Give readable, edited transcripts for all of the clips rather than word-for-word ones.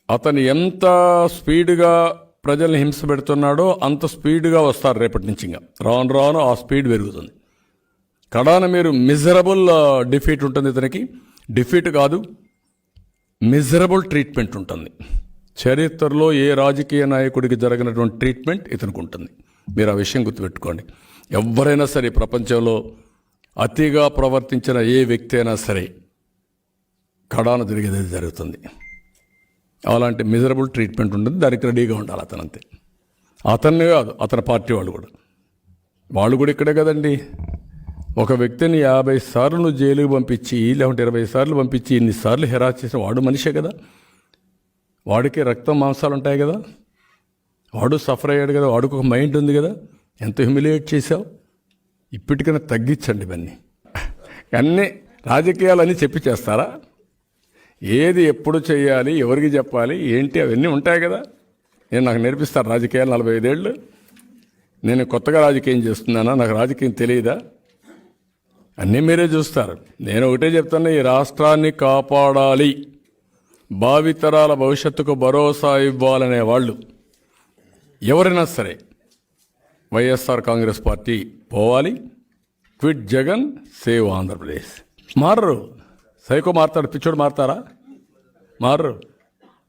అతను ఎంత స్పీడ్గా ప్రజల్ని హింస పెడుతున్నాడో అంత స్పీడ్గా వస్తారు రేపటి నుంచి. ఇంకా రాను రాను ఆ స్పీడ్ పెరుగుతుంది. కడాన మీరు మిజరబుల్ డిఫీట్ ఉంటుంది ఇతనికి. డిఫీట్ కాదు, మిజరబుల్ ట్రీట్మెంట్ ఉంటుంది. చరిత్రలో ఏ రాజకీయ నాయకుడికి జరిగినటువంటి ట్రీట్మెంట్ ఇతనికి ఉంటుంది. మీరు ఆ విషయం గుర్తుపెట్టుకోండి. ఎవరైనా సరే ప్రపంచంలో అతిగా ప్రవర్తించిన ఏ వ్యక్తి అయినా సరే కడాన జరిగేది జరుగుతుంది. అలాంటి మిజరబుల్ ట్రీట్మెంట్ ఉంటుంది. దానికి రెడీగా ఉండాలి అతను. అంతే, అతన్నే కాదు, అతని పార్టీ వాళ్ళు కూడా ఇక్కడే కదండి. ఒక వ్యక్తిని 50 సార్లు నువ్వు జైలుకి పంపించి, లేకుంటే 20 సార్లు పంపించి, ఇన్నిసార్లు హెరాస్ చేసిన వాడు మనిషే కదా. వాడికి రక్తం మాంసాలు ఉంటాయి కదా. వాడు సఫర్ అయ్యాడు కదా. వాడికి ఒక మైండ్ ఉంది కదా. ఎంత హ్యూమిలియేట్ చేశావు. ఇప్పటికైనా తగ్గించండి ఇవన్నీ. అన్నీ రాజకీయాలన్నీ చెప్పి చేస్తారా? ఏది ఎప్పుడు చేయాలి, ఎవరికి చెప్పాలి, ఏంటి, అవన్నీ ఉంటాయి కదా. నాకు నేర్పిస్తారు రాజకీయాలు. 45 ఏళ్ళు నేను కొత్తగా రాజకీయం చేస్తున్నానా? నాకు రాజకీయం తెలియదా? అన్నీ మీరే చూస్తారు. నేను ఒకటే చెప్తాను, ఈ రాష్ట్రాన్ని కాపాడాలి, భావితరాల భవిష్యత్తుకు భరోసా ఇవ్వాలనే వాళ్ళు ఎవరైనా సరే వైఎస్ఆర్ కాంగ్రెస్ పార్టీ పోవాలి. Quit Jagan, save Andhra Pradesh. మారరు. సైకో మారుతాడు, పిచ్చోడు మారుతారా? మారరు.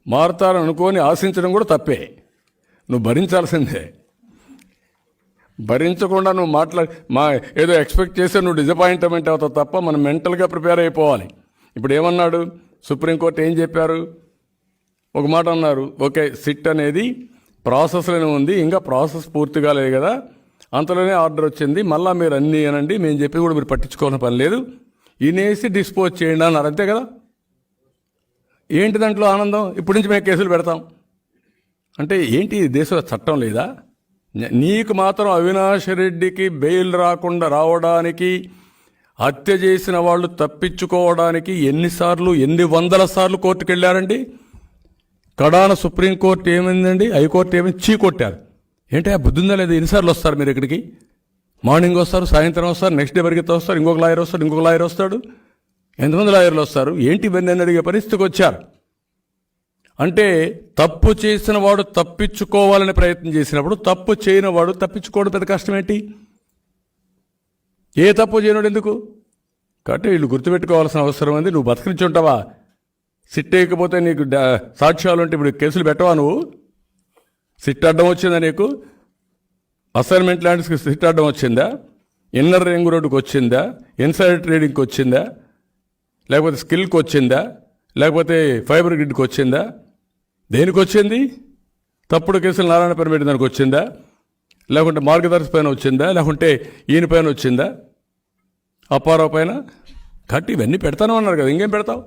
మారుతారని అనుకోని ఆశించడం కూడా తప్పే. నువ్వు భరించాల్సిందే. భరించకుండా నువ్వు ఏదో ఎక్స్పెక్ట్ చేస్తే నువ్వు డిసప్పాయింట్మెంట్ అవుతావు తప్ప మనం మెంటల్గా ప్రిపేర్ అయిపోవాలి. ఇప్పుడు ఏమన్నాడు సుప్రీంకోర్టు? ఏం చెప్పారు? ఒక మాట అన్నారు, ఓకే సిట్ అనేది ప్రాసెస్లోనే ఉంది, ఇంకా ప్రాసెస్ పూర్తిగా లేదు కదా, అంతలోనే ఆర్డర్ వచ్చింది, మళ్ళీ మీరు అన్నీ అనండి, మేము చెప్పి కూడా మీరు పట్టించుకోవాల్సిన పని లేదు, ఈనేసి డిస్పోజ్ చేయండి అన్నారు. అంతే కదా. ఏంటి దాంట్లో ఆనందం? ఇప్పటి నుంచి మేము కేసులు పెడతాం అంటే ఏంటి? దేశంలో చట్టం లేదా? నీకు మాత్రం అవినాష్ రెడ్డికి బెయిల్ రాకుండా రావడానికి, హత్య చేసిన వాళ్ళు తప్పించుకోవడానికి ఎన్ని వందల సార్లు కోర్టుకు వెళ్ళారండి. కడాన సుప్రీంకోర్టు ఏమైందండి, హైకోర్టు ఏమైంది, చీ కొట్టారు. ఏంటి ఆ బుద్ధి ఉందా లేదా? ఎన్నిసార్లు వస్తారు మీరు ఇక్కడికి? మార్నింగ్ వస్తారు, సాయంత్రం వస్తారు, నెక్స్ట్ డే పరిగెత్తి వస్తారు, ఇంకొక లాయర్ వస్తాడు. ఎంతమంది లాయర్లు వస్తారు? ఏంటి ఇవన్నీ అని అడిగే పరిస్థితికి వచ్చారు. అంటే తప్పు చేసిన వాడు తప్పించుకోవాలని ప్రయత్నం చేసినప్పుడు తప్పు చేయని వాడు తప్పించుకోవడం పెద్ద కష్టం ఏంటి? ఏ తప్పు చేయనోడు ఎందుకు? కాబట్టి వీళ్ళు గుర్తుపెట్టుకోవాల్సిన అవసరం ఉంది. నువ్వు బతకరించి ఉంటావా? సిట్ వేయకపోతే నీకు సాక్ష్యాలు ఉంటే ఇప్పుడు కేసులు పెట్టవా? నువ్వు సిట్ అడ్డం వచ్చిందా నీకు? అసైన్మెంట్ ల్యాండ్స్కి సిట్ అడ్డం వచ్చిందా? ఇన్నర్ రింగ్ రోడ్డుకి వచ్చిందా? ఇన్సైడ్ ట్రేడింగ్కి వచ్చిందా? లేకపోతే స్కిల్కి వచ్చిందా? లేకపోతే ఫైబర్ గ్రిడ్కి వచ్చిందా? దేనికి వచ్చింది? తప్పుడు కేసులు నారాయణ పైన పెట్టిన దానికి వచ్చిందా? లేకుంటే మార్గదర్శి పైన వచ్చిందా? లేకుంటే ఈయన పైన వచ్చిందా? అప్పారావు పైన? కట్టి ఇవన్నీ పెడతాను అన్నారు కదా, ఇంకేం పెడతావు?